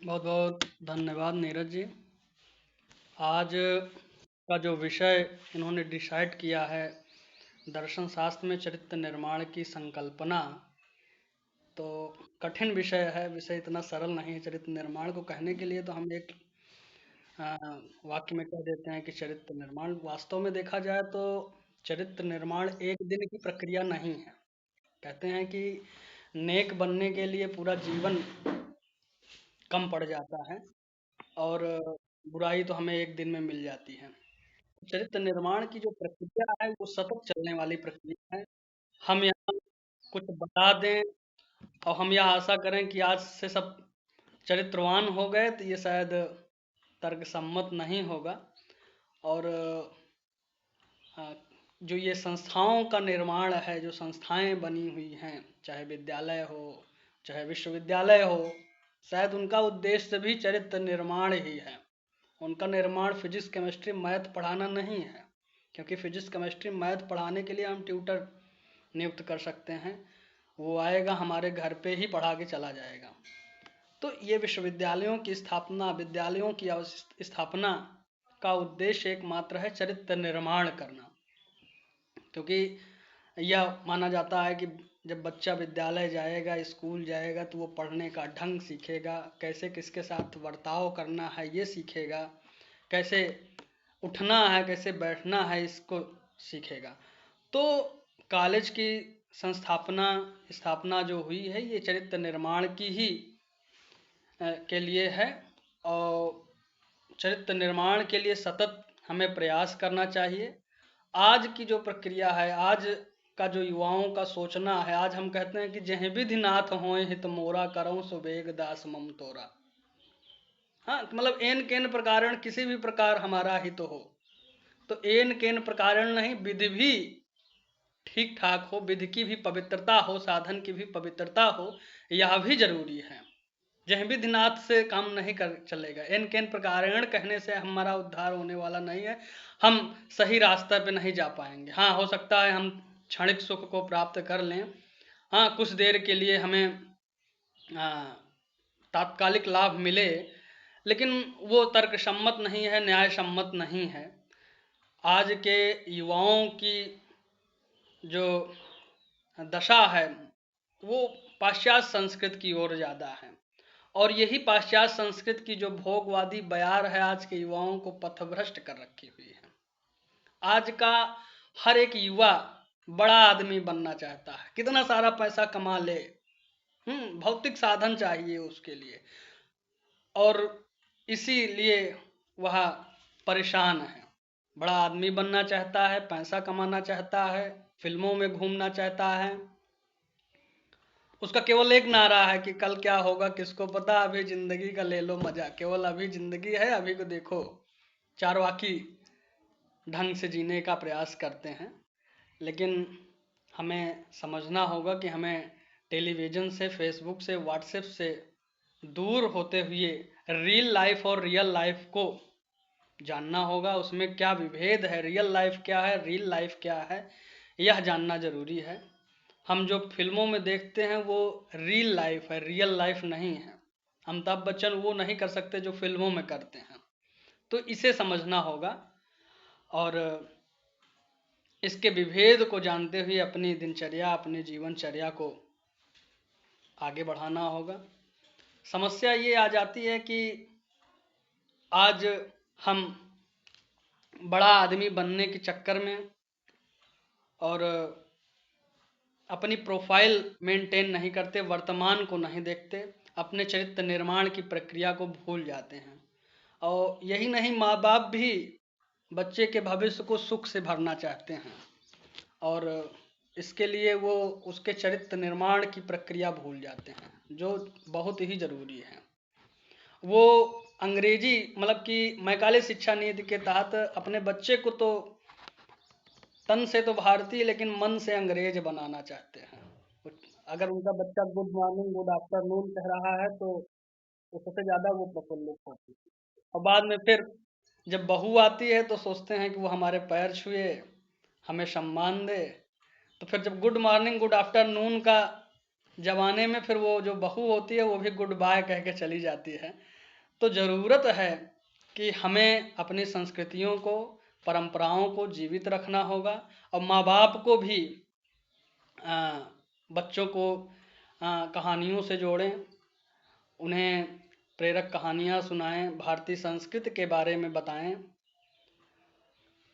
बहुत बहुत धन्यवाद नीरज जी। आज का जो विषय इन्होंने डिसाइड किया है, दर्शन शास्त्र में चरित्र निर्माण की संकल्पना, तो कठिन विषय है। विषय इतना सरल नहीं है। चरित्र निर्माण को कहने के लिए तो हम एक अ, वाक्य में कह देते हैं कि चरित्र निर्माण, वास्तव में देखा जाए तो चरित्र निर्माण एक दिन की प्रक्रिया नहीं है। कहते हैं कि नेक बनने के लिए पूरा जीवन कम पड़ जाता है, और बुराई तो हमें एक दिन में मिल जाती है। चरित्र निर्माण की जो प्रक्रिया है वो सतत चलने वाली प्रक्रिया है। हम यहाँ कुछ बता दें और हम यह आशा करें कि आज से सब चरित्रवान हो गए, तो ये शायद तर्क सम्मत नहीं होगा। और जो ये संस्थाओं का निर्माण है, जो संस्थाएं बनी हुई हैं, चाहे विद्यालय हो चाहे विश्वविद्यालय हो, शायद उनका उद्देश्य भी चरित्र निर्माण ही है। उनका निर्माण फिजिक्स केमिस्ट्री मैथ पढ़ाना नहीं है, क्योंकि फिजिक्स केमिस्ट्री मैथ पढ़ाने के लिए हम ट्यूटर नियुक्त कर सकते हैं। वो आएगा हमारे घर पे ही पढ़ा के चला जाएगा। तो ये विश्वविद्यालयों की स्थापना, विद्यालयों की स्थापना का उद्देश्य एकमात्र है चरित्र निर्माण करना। क्योंकि यह माना जाता है कि जब बच्चा विद्यालय जाएगा, स्कूल जाएगा, तो वो पढ़ने का ढंग सीखेगा, कैसे किसके साथ बर्ताव करना है ये सीखेगा, कैसे उठना है कैसे बैठना है इसको सीखेगा। तो कॉलेज की संस्थापना स्थापना जो हुई है, ये चरित्र निर्माण की ही के लिए है। और चरित्र निर्माण के लिए सतत हमें प्रयास करना चाहिए। आज की जो प्रक्रिया है, आज का जो युवाओं का सोचना है, आज हम कहते हैं कि जह विधि नाथ होए हित मोरा करऊं सुबेग दास मम तोरा। हाँ, तो मतलब एन केन प्रकारण, किसी भी प्रकार हमारा हित हो, तो एन केन प्रकारण नहीं, विधि भी ठीक ठाक हो, विधि की भी पवित्रता हो, साधन की भी पवित्रता हो, यह भी जरूरी है। जह विधिनाथ से काम नहीं कर चलेगा। एन केन प्रकारण कहने से हमारा उद्धार होने वाला नहीं है, हम सही रास्ते पे नहीं जा पाएंगे। हाँ, हो सकता है हम क्षणिक सुख को प्राप्त कर लें, हाँ कुछ देर के लिए हमें तात्कालिक लाभ मिले, लेकिन वो तर्क सम्मत नहीं है, न्याय सम्मत नहीं है। आज के युवाओं की जो दशा है वो पाश्चात्य संस्कृत की ओर ज़्यादा है, और यही पाश्चात्य संस्कृत की जो भोगवादी बयार है, आज के युवाओं को पथभ्रष्ट कर रखी हुई है। आज का हर एक युवा बड़ा आदमी बनना चाहता है, कितना सारा पैसा कमा ले, भौतिक साधन चाहिए उसके लिए, और इसीलिए वह परेशान है। बड़ा आदमी बनना चाहता है, पैसा कमाना चाहता है, फिल्मों में घूमना चाहता है। उसका केवल एक नारा है कि कल क्या होगा किसको पता, अभी जिंदगी का ले लो मजा, केवल अभी जिंदगी है, अभी को देखो। चारवाकी ढंग से जीने का प्रयास करते हैं। लेकिन हमें समझना होगा कि हमें टेलीविज़न से, फेसबुक से, व्हाट्सएप से दूर होते हुए रियल लाइफ और रियल लाइफ को जानना होगा। उसमें क्या विभेद है, रियल लाइफ क्या है, रियल लाइफ क्या है, यह जानना जरूरी है। हम जो फिल्मों में देखते हैं वो रियल लाइफ है, रियल लाइफ नहीं है। अमिताभ बच्चन वो नहीं कर सकते जो फिल्मों में करते हैं। तो इसे समझना होगा, और इसके विभेद को जानते हुए अपनी दिनचर्या, अपनी जीवनचर्या को आगे बढ़ाना होगा। समस्या ये आ जाती है कि आज हम बड़ा आदमी बनने के चक्कर में और अपनी प्रोफाइल मेंटेन नहीं करते, वर्तमान को नहीं देखते, अपने चरित्र निर्माण की प्रक्रिया को भूल जाते हैं। और यही नहीं, माँ बाप भी बच्चे के भविष्य को सुख से भरना चाहते हैं, और इसके लिए वो उसके चरित्र निर्माण की प्रक्रिया भूल जाते हैं, जो बहुत ही ज़रूरी है। वो अंग्रेजी, मतलब कि मैकाले शिक्षा नीति के तहत अपने बच्चे को तो तन से तो भारतीय लेकिन मन से अंग्रेज बनाना चाहते हैं। अगर उनका बच्चा गुड मॉर्निंग गुड आफ्टरनून कह रहा है तो उससे ज़्यादा वो प्रफुल्लित होती है। और बाद में फिर जब बहू आती है तो सोचते हैं कि वो हमारे पैर छुए, हमें सम्मान दे। तो फिर जब गुड मॉर्निंग गुड आफ्टरनून का जमाने में फिर वो जो बहू होती है वो भी गुड बाय कह के चली जाती है। तो ज़रूरत है कि हमें अपनी संस्कृतियों को, परंपराओं को जीवित रखना होगा, और माँ बाप को भी बच्चों को कहानियों से जोड़ें, उन्हें प्रेरक कहानियाँ सुनाएं, भारतीय संस्कृति के बारे में बताएं,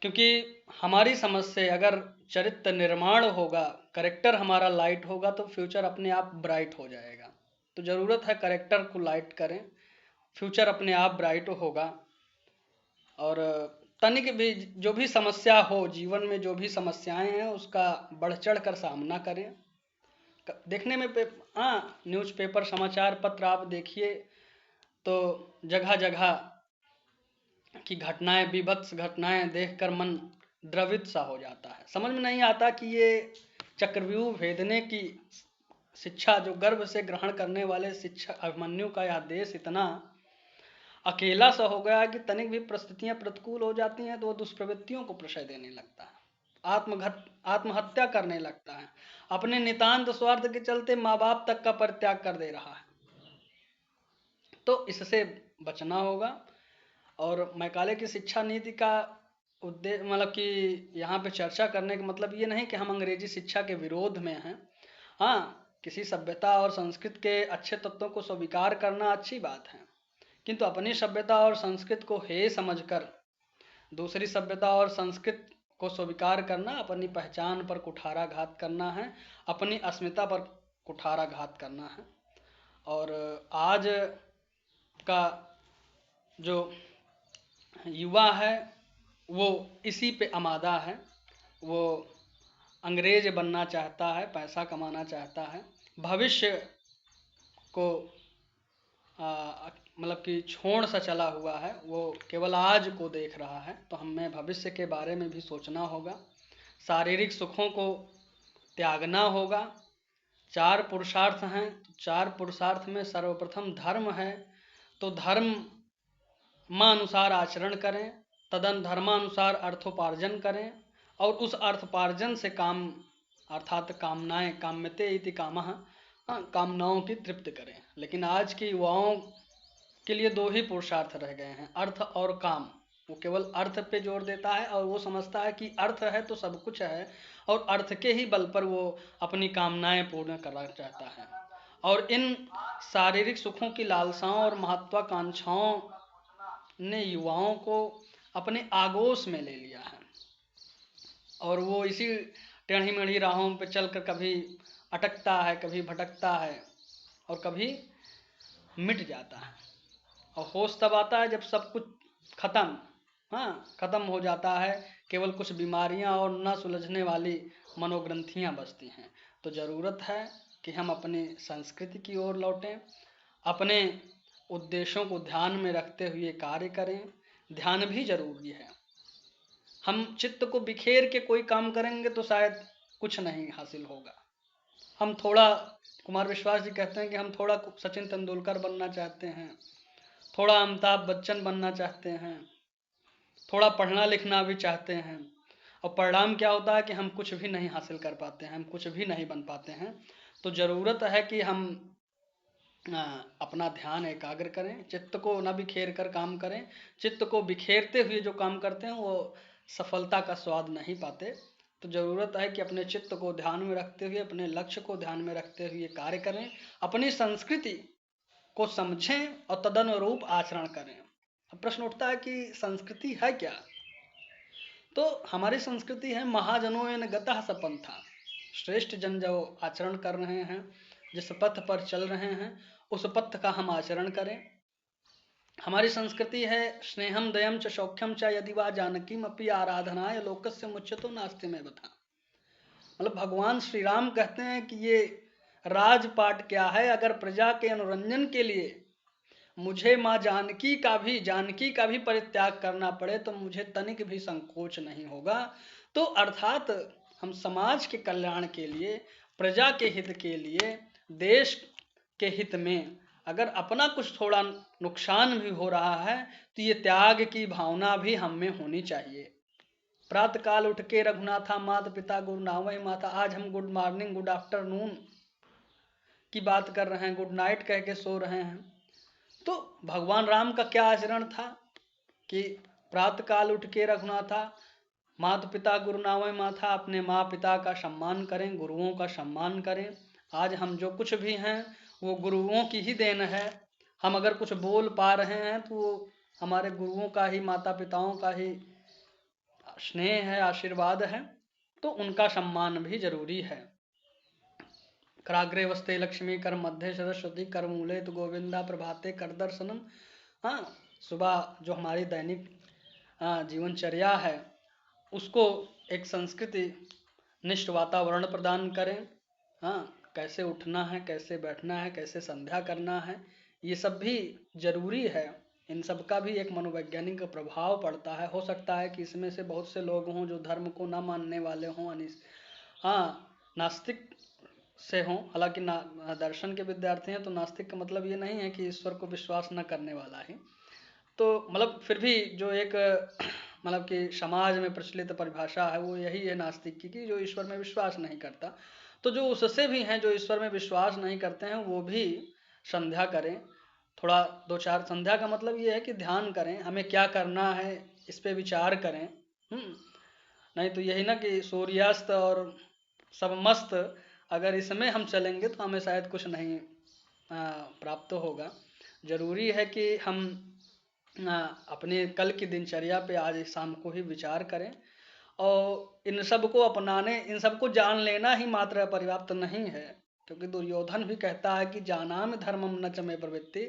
क्योंकि हमारी समझ से अगर चरित्र निर्माण होगा, करेक्टर हमारा लाइट होगा, तो फ्यूचर अपने आप ब्राइट हो जाएगा। तो ज़रूरत है करेक्टर को लाइट करें, फ्यूचर अपने आप ब्राइट होगा। और तनिक भी जो भी समस्या हो जीवन में, जो भी समस्याएं हैं, उसका बढ़ चढ़ कर सामना करें। देखने में हाँ, न्यूज़पेपर, समाचार पत्र आप देखिए तो जगह जगह की घटनाएं, विभत्स घटनाएं देखकर मन द्रवित सा हो जाता है। समझ में नहीं आता कि ये चक्रव्यूह भेदने की शिक्षा जो गर्भ से ग्रहण करने वाले शिक्षा अभिमन्यु का यह देश इतना अकेला सा हो गया कि तनिक भी परिस्थितियां प्रतिकूल हो जाती हैं तो वो दुष्प्रवृत्तियों को प्रश्रय देने लगता है, आत्महत्या करने लगता है, अपने नितांत स्वार्थ के चलते माँ बाप तक का परित्याग कर दे रहा है। तो इससे बचना होगा। और मैकाले की शिक्षा नीति का उद्देश्य, मतलब कि यहाँ पे चर्चा करने का मतलब ये नहीं कि हम अंग्रेजी शिक्षा के विरोध में हैं। हाँ, किसी सभ्यता और संस्कृति के अच्छे तत्वों को स्वीकार करना अच्छी बात है, किंतु अपनी सभ्यता और संस्कृति को हे समझकर दूसरी सभ्यता और संस्कृति को स्वीकार करना अपनी पहचान पर कुठाराघात करना है, अपनी अस्मिता पर कुठाराघात करना है। और आज का जो युवा है वो इसी पे आमादा है, वो अंग्रेज बनना चाहता है, पैसा कमाना चाहता है, भविष्य को मतलब कि छोड़ सा चला हुआ है, वो केवल आज को देख रहा है। तो हमें भविष्य के बारे में भी सोचना होगा, शारीरिक सुखों को त्यागना होगा। 4 पुरुषार्थ हैं, 4 पुरुषार्थ में सर्वप्रथम धर्म है, तो धर्म मानुसार आचरण करें, तदन धर्मानुसार अर्थोपार्जन करें, और उस अर्थोपार्जन से काम अर्थात कामनाएं, काम्यते इति कामः, कामनाओं की तृप्ति करें। लेकिन आज के युवाओं के लिए 2 ही पुरुषार्थ रह गए हैं, अर्थ और काम। वो केवल अर्थ पे जोर देता है और वो समझता है कि अर्थ है तो सब कुछ है, और अर्थ के ही बल पर वो अपनी कामनाएं पूर्ण करना चाहता है। और इन शारीरिक सुखों की लालसाओं और महत्वाकांक्षाओं ने युवाओं को अपने आगोश में ले लिया है, और वो इसी टेढ़ी मेढ़ी राहों पे चलकर कभी अटकता है, कभी भटकता है, और कभी मिट जाता है। और होश तब आता है जब सब कुछ खत्म, खत्म हो जाता है, केवल कुछ बीमारियां और न सुलझने वाली मनोग्रंथियां बचती हैं। तो ज़रूरत है कि हम अपनी संस्कृति की ओर लौटें, अपने उद्देश्यों को ध्यान में रखते हुए कार्य करें। ध्यान भी जरूरी है। हम चित्त को बिखेर के कोई काम करेंगे तो शायद कुछ नहीं हासिल होगा। हम थोड़ा, कुमार विश्वास जी कहते हैं कि हम थोड़ा सचिन तेंदुलकर बनना चाहते हैं, थोड़ा अमिताभ बच्चन बनना चाहते हैं, थोड़ा पढ़ना लिखना भी चाहते हैं, और परिणाम क्या होता है कि हम कुछ भी नहीं हासिल कर पाते हैं, हम कुछ भी नहीं बन पाते हैं। तो ज़रूरत है कि हम अपना ध्यान एकाग्र करें, चित्त को न बिखेर कर काम करें। चित्त को बिखेरते हुए जो काम करते हैं वो सफलता का स्वाद नहीं पाते। तो ज़रूरत है कि अपने चित्त को ध्यान में रखते हुए, अपने लक्ष्य को ध्यान में रखते हुए कार्य करें, अपनी संस्कृति को समझें और तदनुरूप आचरण करें। अब प्रश्न उठता है कि संस्कृति है क्या? तो हमारी संस्कृति है महाजनों एन गतः सपंथा। श्रेष्ठ जन जो आचरण कर रहे हैं, जिस पथ पर चल रहे हैं, उस पथ का हम आचरण करें। हमारी संस्कृति है स्नेहम दयम च सौख्यम च यदि वा जानकीम अपि आराधनाय लोकस्य मुच्यतो नास्ति में बता। मतलब भगवान श्री राम कहते हैं कि ये राजपाट क्या है, अगर प्रजा के अनुरंजन के लिए मुझे माँ जानकी का भी परित्याग करना पड़े तो मुझे तनिक भी संकोच नहीं होगा। तो अर्थात हम समाज के कल्याण के लिए, प्रजा के हित के लिए, देश के हित में अगर अपना कुछ थोड़ा नुकसान भी हो रहा है तो ये त्याग की भावना भी हम में होनी चाहिए। प्रातः काल उठ के रघुनाथा माता पिता गुरु नावय माता, आज हम गुड मॉर्निंग गुड आफ्टरनून की बात कर रहे हैं, गुड नाइट कह के सो रहे हैं। तो भगवान राम का क्या आचरण था कि प्रातः काल उठ के रघुनाथा, माता पिता गुरु नावे माथा, अपने माँ पिता का सम्मान करें, गुरुओं का सम्मान करें। आज हम जो कुछ भी हैं वो गुरुओं की ही देन है। हम अगर कुछ बोल पा रहे हैं तो वो हमारे गुरुओं का ही, माता पिताओं का ही स्नेह है, आशीर्वाद है। तो उनका सम्मान भी जरूरी है। कराग्रे वस्ते लक्ष्मी कर मध्य सरस्वती कर मूले तो गोविंदा प्रभाते कर दर्शनम। हाँ, सुबह जो हमारी दैनिक जीवनचर्या है उसको एक संस्कृति निष्ठ वातावरण प्रदान करें। हाँ, कैसे उठना है, कैसे बैठना है, कैसे संध्या करना है, ये सब भी जरूरी है। इन सब का भी एक मनोवैज्ञानिक प्रभाव पड़ता है। हो सकता है कि इसमें से बहुत से लोग हों जो धर्म को ना मानने वाले हों, नास्तिक से हों। हालांकि दर्शन के विद्यार्थी हैं तो नास्तिक का मतलब ये नहीं है कि ईश्वर को विश्वास न करने वाला है। तो मतलब फिर भी जो एक मतलब कि समाज में प्रचलित परिभाषा है वो यही है नास्तिक की, कि जो ईश्वर में विश्वास नहीं करता। तो जो उससे भी हैं जो ईश्वर में विश्वास नहीं करते हैं वो भी संध्या करें। थोड़ा दो चार, संध्या का मतलब ये है कि ध्यान करें, हमें क्या करना है इस पे विचार करें। नहीं तो यही ना कि सूर्यास्त और सब मस्त, अगर इसमें हम चलेंगे तो हमें शायद कुछ नहीं प्राप्त होगा। जरूरी है कि हम अपने कल की दिनचर्या पे आज शाम को ही विचार करें और इन सब को अपनाने, इन सब को जान लेना ही मात्र पर्याप्त नहीं है। क्योंकि दुर्योधन भी कहता है कि जानामि धर्मम न च मे प्रवृत्ति,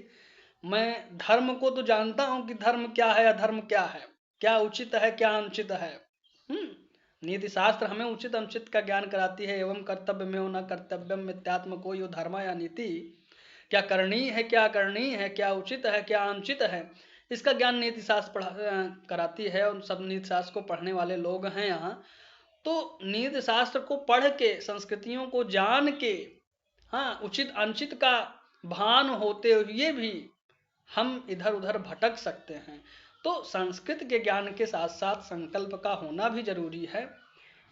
मैं धर्म को तो जानता हूँ कि धर्म क्या है, अधर्म क्या है, क्या उचित है, क्या अनुचित है। नीति शास्त्र हमें उचित अनुचित का ज्ञान कराती है। एवं कर्तव्य में न कर्तव्यम मिथ्यात्म को यो धर्म या नीति, क्या करनी है, क्या करनी है, क्या उचित है, क्या अनुचित है, इसका ज्ञान नीति शास्त्र कराती है। और सब नीति शास्त्र को पढ़ने वाले लोग हैं यहाँ। तो नीति शास्त्र को पढ़ के, संस्कृतियों को जान के, हाँ, उचित अनुचित का भान होते हुए भी हम इधर उधर भटक सकते हैं। तो संस्कृत के ज्ञान के साथ साथ संकल्प का होना भी जरूरी है।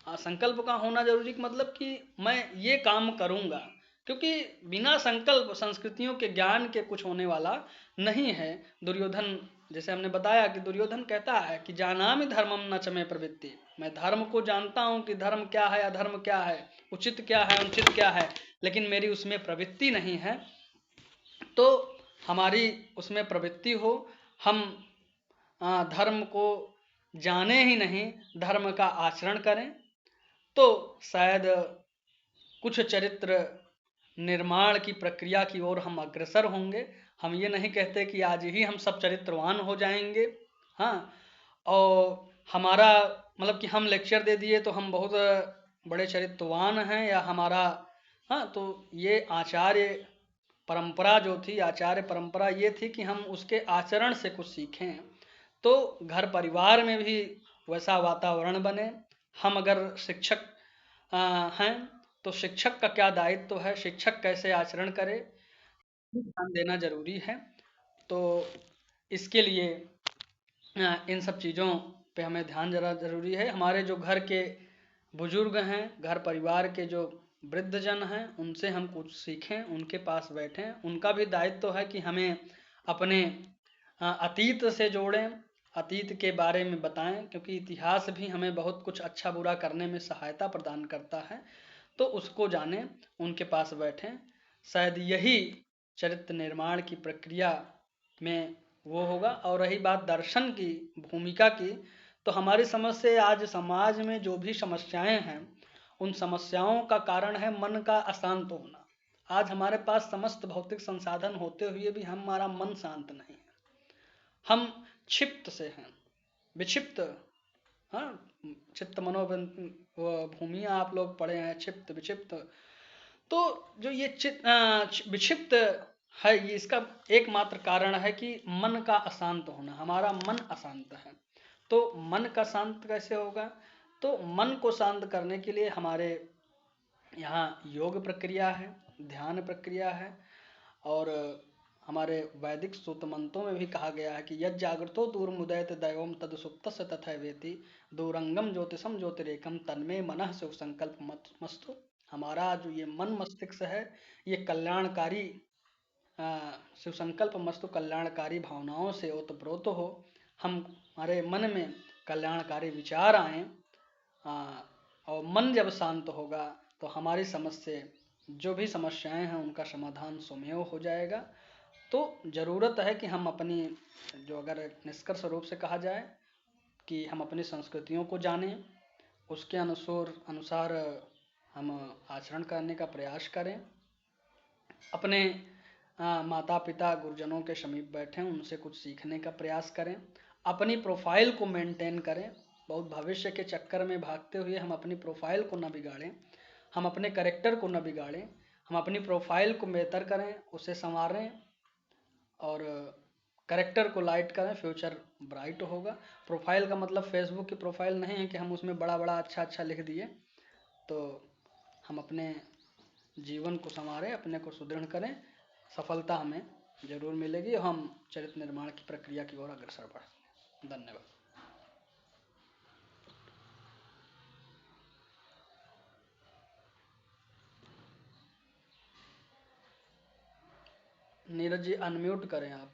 संकल्प का होना जरूरी का मतलब कि मैं ये काम करूँगा, क्योंकि बिना संकल्प संस्कृतियों के ज्ञान के कुछ होने वाला नहीं है। दुर्योधन, जैसे हमने बताया कि दुर्योधन कहता है कि जानामि धर्मम न च मे प्रवृत्ति, मैं धर्म को जानता हूँ कि धर्म क्या है, अधर्म क्या है, उचित क्या है, अनुचित क्या है, लेकिन मेरी उसमें प्रवृत्ति नहीं है। तो हमारी उसमें प्रवृत्ति हो, हम धर्म को जाने ही नहीं, धर्म का आचरण करें, तो शायद कुछ चरित्र निर्माण की प्रक्रिया की ओर हम अग्रसर होंगे। हम ये नहीं कहते कि आज ही हम सब चरित्रवान हो जाएंगे। हाँ, और हमारा मतलब कि हम लेक्चर दे दिए तो हम बहुत बड़े चरित्रवान हैं, या हमारा, हाँ, तो ये आचार्य परंपरा जो थी, आचार्य परंपरा ये थी कि हम उसके आचरण से कुछ सीखें। तो घर परिवार में भी वैसा वातावरण बने। हम अगर शिक्षक हैं तो शिक्षक का क्या दायित्व है, शिक्षक कैसे आचरण करे, ध्यान देना जरूरी है। तो इसके लिए इन सब चीज़ों पे हमें ध्यान जरा जरूरी है। हमारे जो घर के बुजुर्ग हैं, घर परिवार के जो वृद्धजन हैं, उनसे हम कुछ सीखें, उनके पास बैठें। उनका भी दायित्व है कि हमें अपने अतीत से जोड़ें, अतीत के बारे में बताएं, क्योंकि इतिहास भी हमें बहुत कुछ अच्छा बुरा करने में सहायता प्रदान करता है। तो उसको जानें, उनके पास बैठें। शायद यही चरित्र निर्माण की प्रक्रिया में वो होगा। और रही बात दर्शन की भूमिका की, तो हमारी समझ से आज समाज में जो भी समस्याएं हैं, उन समस्याओं का कारण है मन का अशांत होना। आज हमारे पास समस्त भौतिक संसाधन होते हुए भी हमारा मन शांत नहीं है, हम क्षिप्त से हैं, विक्षिप्त। हाँ, चित्त मनो भूमिया आप लोग पढ़े हैं, क्षिप्त विक्षिप्त। तो जो ये विक्षिप्त है, ये इसका एकमात्र कारण है कि मन का अशांत होना, हमारा मन अशांत है। तो मन का शांत कैसे होगा? तो मन को शांत करने के लिए हमारे यहाँ योग प्रक्रिया है, ध्यान प्रक्रिया है। और हमारे वैदिक सूत्र मंत्रों में भी कहा गया है कि यज् जागृतो दूरमुदयत दैवम तद सुप्तस्य तथैवेति दूरंगम ज्योतिषम ज्योतिरेकम तन्मे मनः सुख संकल्प मस्तु। हमारा जो ये मन मस्तिष्क है, ये कल्याणकारी अ, शिव संकल्प मस्तु कल्याणकारी भावनाओं से ओतप्रोत हो। हम हमारे मन में कल्याणकारी विचार आए, और मन जब शांत होगा तो हमारी समझ से जो भी समस्याएं हैं उनका समाधान स्वमेव हो जाएगा। तो ज़रूरत है कि हम अपनी, जो अगर निष्कर्ष रूप से कहा जाए, कि हम अपनी संस्कृतियों को जानें, उसके अनुसार अनुसार हम आचरण करने का प्रयास करें, अपने माता पिता गुरुजनों के समीप बैठें, उनसे कुछ सीखने का प्रयास करें, अपनी प्रोफाइल को मेंटेन करें। बहुत भविष्य के चक्कर में भागते हुए हम अपनी प्रोफाइल को न बिगाड़ें, हम अपने करेक्टर को न बिगाड़ें, हम अपनी प्रोफाइल को बेहतर करें, उसे संवारें, और करेक्टर को लाइट करें, फ्यूचर ब्राइट होगा। प्रोफाइल का मतलब फेसबुक की प्रोफाइल नहीं है कि हम उसमें बड़ा बड़ा अच्छा अच्छा लिख दिए। तो हम अपने जीवन को संवारें, अपने को सुदृढ़ करें, सफलता हमें जरूर मिलेगी, और हम चरित्र निर्माण की प्रक्रिया की ओर अग्रसर बढ़ेंगे। धन्यवाद। नीरज जी अनम्यूट करें आप।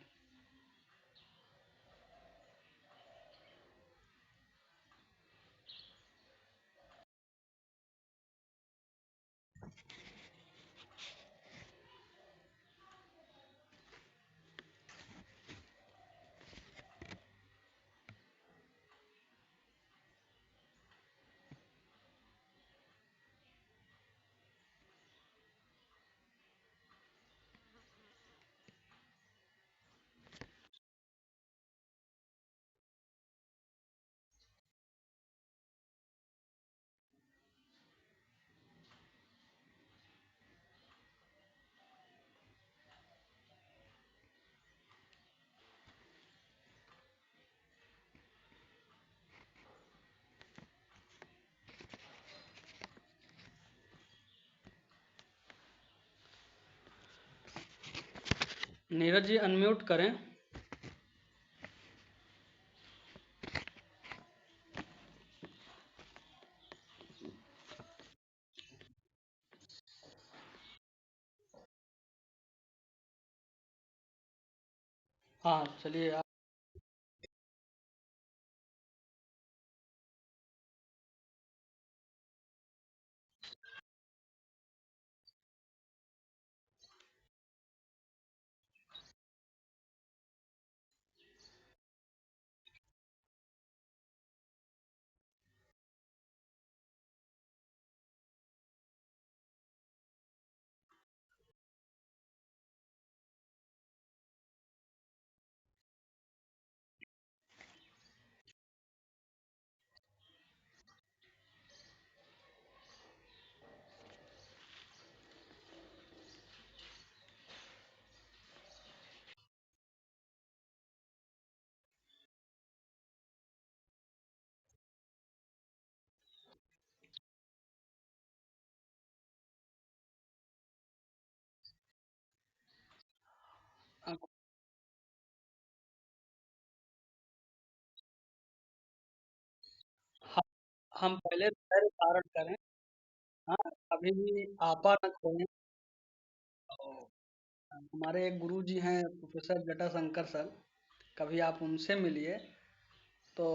नीरज जी अनम्यूट करें। हाँ चलिए आप। हम हम पहले धैर्य धारण करें। हाँ, कभी भी आपा न खोएं। और हमारे एक गुरु जी हैं प्रोफेसर जटाशंकर सर, कभी आप उनसे मिलिए। तो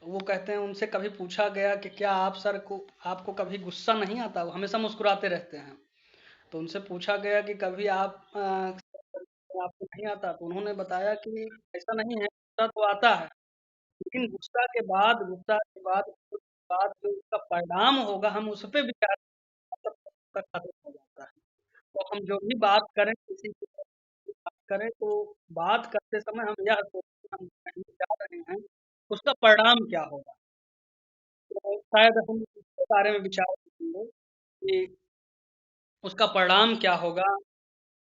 वो कहते हैं, उनसे कभी पूछा गया कि क्या आप सर को, आपको कभी गुस्सा नहीं आता? वो हमेशा मुस्कुराते रहते हैं। तो उनसे पूछा गया कि कभी आप आपको नहीं आता? तो उन्होंने बताया कि ऐसा नहीं है, गुस्सा तो आता है, लेकिन गुस्सा के बाद जो उसका परिणाम होगा हम उस पे विचार तब तक खत्म हो जाता है। तो हम जो भी बात करें, किसी की बात करें, तो बात करते समय हम यह सोचें कि हम कहीं जा रहे हैं, उसका परिणाम क्या होगा। तो शायद हम इसके बारे में विचार करेंगे कि उसका परिणाम क्या होगा।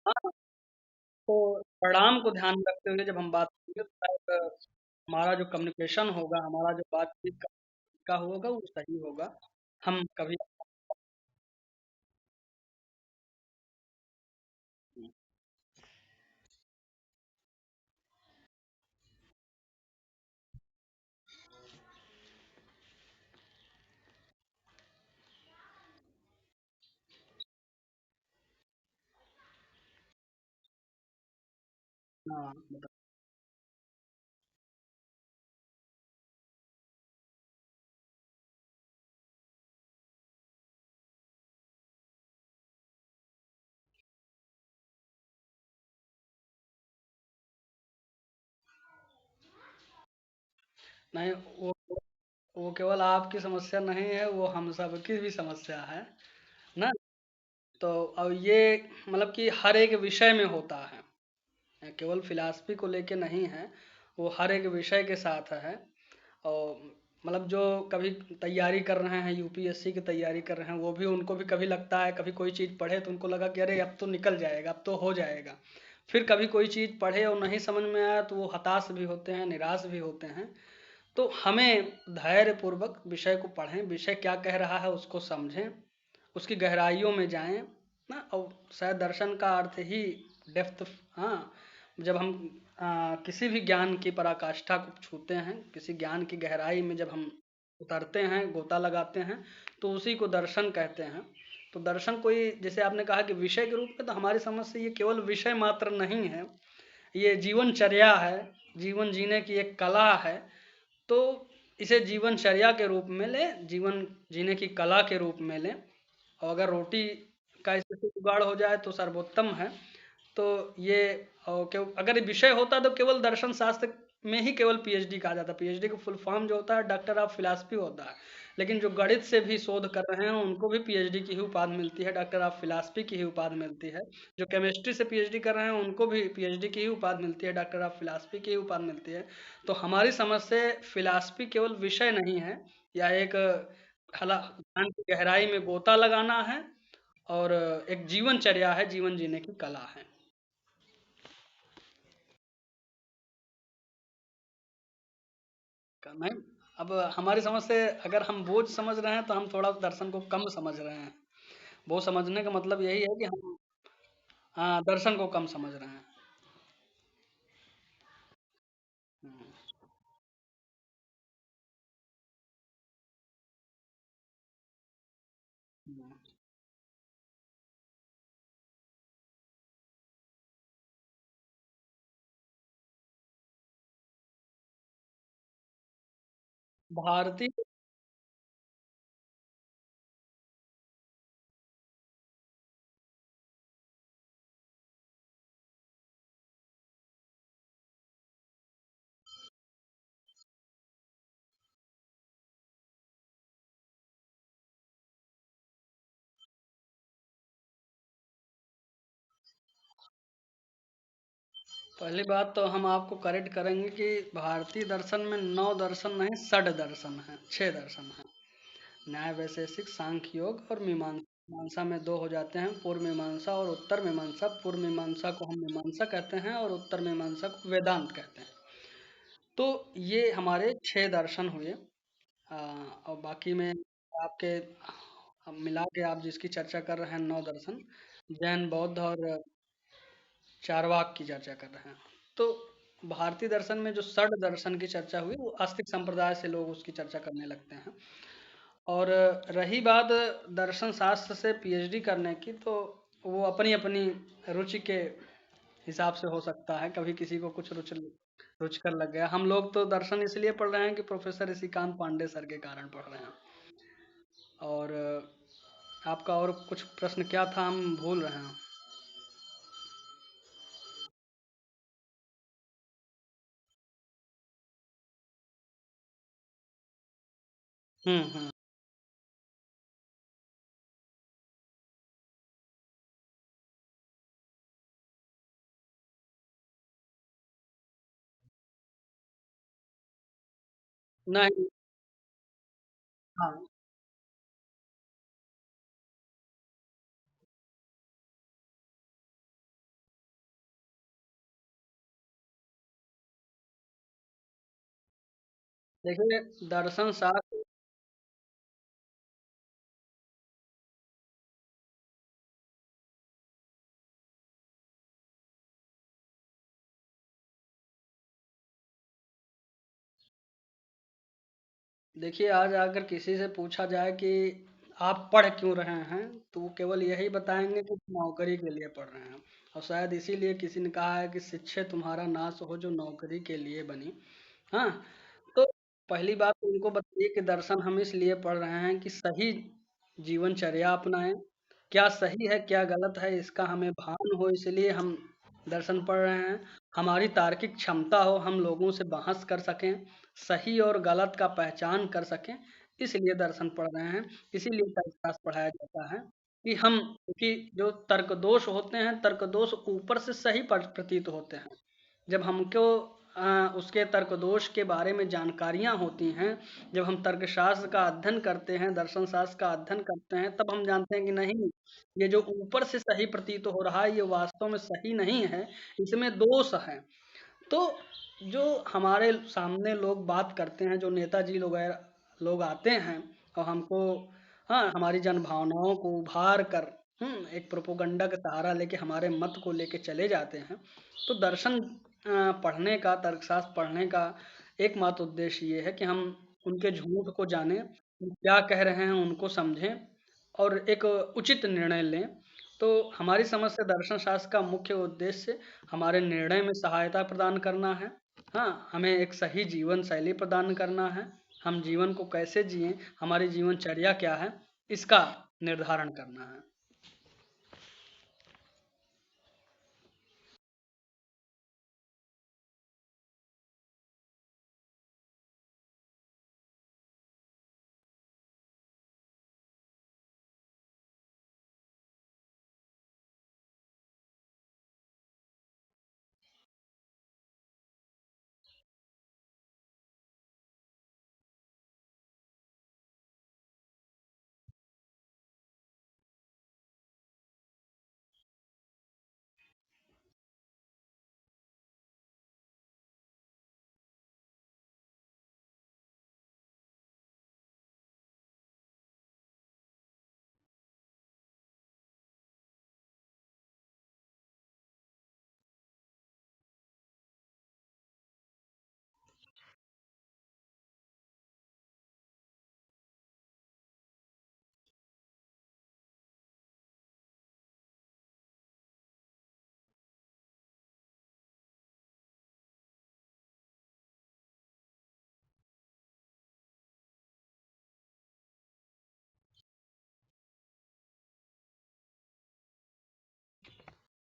हाँ, तो परिणाम को ध्यान में रखते हुए जब हम बात करेंगे, तो शायद हमारा जो कम्युनिकेशन होगा, हमारा जो बातचीत का तरीका होगा वो सही होगा। हम कभी हाँ बता। नहीं, वो वो केवल आपकी समस्या नहीं है, वो हम सब की भी समस्या है ना। तो अब ये मतलब कि हर एक विषय में होता है, केवल फिलॉसफी को लेके नहीं है, वो हर एक विषय के साथ है। और मतलब जो कभी तैयारी कर रहे हैं, यूपीएससी की तैयारी कर रहे हैं, वो भी उनको भी कभी लगता है, कभी कोई चीज़ पढ़े तो उनको लगा कि अरे अब तो निकल जाएगा, अब तो हो जाएगा। फिर कभी कोई चीज़ पढ़े और नहीं समझ में आया तो वो हताश भी होते हैं, निराश भी होते हैं। तो हमें धैर्य पूर्वक विषय को पढ़ें, विषय क्या कह रहा है उसको समझें, उसकी गहराइयों में जाएं ना। और शायद दर्शन का अर्थ ही डेप्थ। हाँ, जब हम किसी भी ज्ञान की पराकाष्ठा को छूते हैं, किसी ज्ञान की गहराई में जब हम उतरते हैं, गोता लगाते हैं, तो उसी को दर्शन कहते हैं। तो दर्शन कोई, जैसे आपने कहा कि विषय के रूप में, तो हमारी समझ से ये केवल विषय मात्र नहीं है, ये जीवनचर्या है, जीवन जीने की एक कला है। तो इसे जीवनचर्या के रूप में लें, जीवन जीने की कला के रूप में लें। और अगर रोटी का इससे जुगाड़ हो जाए तो सर्वोत्तम है। तो ये, और अगर ये विषय होता तो केवल दर्शन शास्त्र में ही केवल पीएचडी कहा जाता। पीएचडी का फुल फॉर्म जो होता है डॉक्टर ऑफ फिलॉसफी होता है। लेकिन जो गणित से भी शोध कर रहे हैं उनको भी पीएचडी की ही उपाधि मिलती है, डॉक्टर ऑफ फिलॉसफी की ही उपाधि मिलती है। जो केमिस्ट्री से पीएचडी कर रहे हैं उनको भी पीएचडी की ही उपाधि मिलती है, डॉक्टर ऑफ फिलॉसफी की ही उपाधि मिलती है। तो हमारी समझ से फिलॉसफी केवल विषय नहीं है, या एक कला, ज्ञान की गहराई में गोता लगाना है, और एक जीवनचर्या है, जीवन जीने की कला है। नहीं, अब हमारी समझ से अगर हम बोझ समझ रहे हैं तो हम थोड़ा दर्शन को कम समझ रहे हैं। वो समझने का मतलब यही है कि हम, हाँ, दर्शन को कम समझ रहे हैं। हम्म, हम्म। भारतीय, पहली बात तो हम आपको करेक्ट करेंगे कि भारतीय दर्शन में 9 दर्शन नहीं, 6 दर्शन हैं, 6 दर्शन हैं। न्याय, वैशेषिक, सांख्य, योग और मीमांसा। मीमांसा में दो हो जाते हैं, पूर्व मीमांसा और उत्तर मीमांसा। पूर्व मीमांसा को हम मीमांसा कहते हैं और उत्तर मीमांसा को वेदांत कहते हैं। तो ये हमारे 6 दर्शन हुए। और बाकी में आपके, अब मिला के आप जिसकी चर्चा कर रहे हैं 9 दर्शन, जैन, बौद्ध और चारवाक की चर्चा कर रहे हैं। तो भारतीय दर्शन में जो 6 दर्शन की चर्चा हुई, वो आस्तिक संप्रदाय से लोग उसकी चर्चा करने लगते हैं। और रही बात दर्शन शास्त्र से पीएचडी करने की, तो वो अपनी अपनी रुचि के हिसाब से हो सकता है। कभी किसी को कुछ रुचकर लग गया। हम लोग तो दर्शन इसलिए पढ़ रहे हैं कि प्रोफेसर ऋषिकांत पांडे सर के कारण पढ़ रहे हैं। और आपका और कुछ प्रश्न क्या था, हम भूल रहे हैं। हम्म। नहीं। हाँ, देखिए दर्शन शास्त्र, देखिए आज अगर किसी से पूछा जाए कि आप पढ़ क्यों रहे हैं, तो वो केवल यही बताएंगे कि नौकरी के लिए पढ़ रहे हैं। और शायद इसीलिए किसी ने कहा है कि शिक्षे तुम्हारा नाश हो जो नौकरी के लिए बनी। हाँ, तो पहली बात तो उनको बताइए कि दर्शन हम इसलिए पढ़ रहे हैं कि सही जीवनचर्या अपनाएं। क्या सही है क्या गलत है इसका हमें भान हो, इसलिए हम दर्शन पढ़ रहे हैं। हमारी तार्किक क्षमता हो, हम लोगों से बहस कर सकें, सही और गलत का पहचान कर सकें, इसलिए दर्शन पढ़ रहे हैं। इसीलिए तर्कशास्त्र पढ़ाया जाता है कि हम, क्योंकि जो तर्क दोष होते हैं, तर्क दोष ऊपर से सही प्रतीत होते हैं। जब हमको उसके तर्क दोष के बारे में जानकारियाँ होती हैं, जब हम तर्कशास्त्र का अध्ययन करते हैं, दर्शन शास्त्र का अध्ययन करते हैं, तब हम जानते हैं कि नहीं, ये जो ऊपर से सही प्रतीत हो रहा है ये वास्तव में सही नहीं है, इसमें दोष है। तो जो हमारे सामने लोग बात करते हैं, जो नेताजी लोग लोग आते हैं और हमको, हाँ, हमारी जन भावनाओं को उभार कर एक प्रोपोगंडा का सहारा लेके हमारे मत को लेके चले जाते हैं। तो दर्शन पढ़ने का, तर्कशास्त्र पढ़ने का एकमात्र उद्देश्य ये है कि हम उनके झूठ को जानें, वो क्या कह रहे हैं उनको समझें और एक उचित निर्णय लें। तो हमारी समझ से दर्शन शास्त्र का मुख्य उद्देश्य हमारे निर्णय में सहायता प्रदान करना है। हाँ, हमें एक सही जीवन शैली प्रदान करना है। हम जीवन को कैसे जिएं, हमारी जीवनचर्या क्या है, इसका निर्धारण करना है।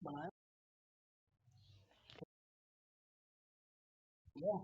बनाया गया।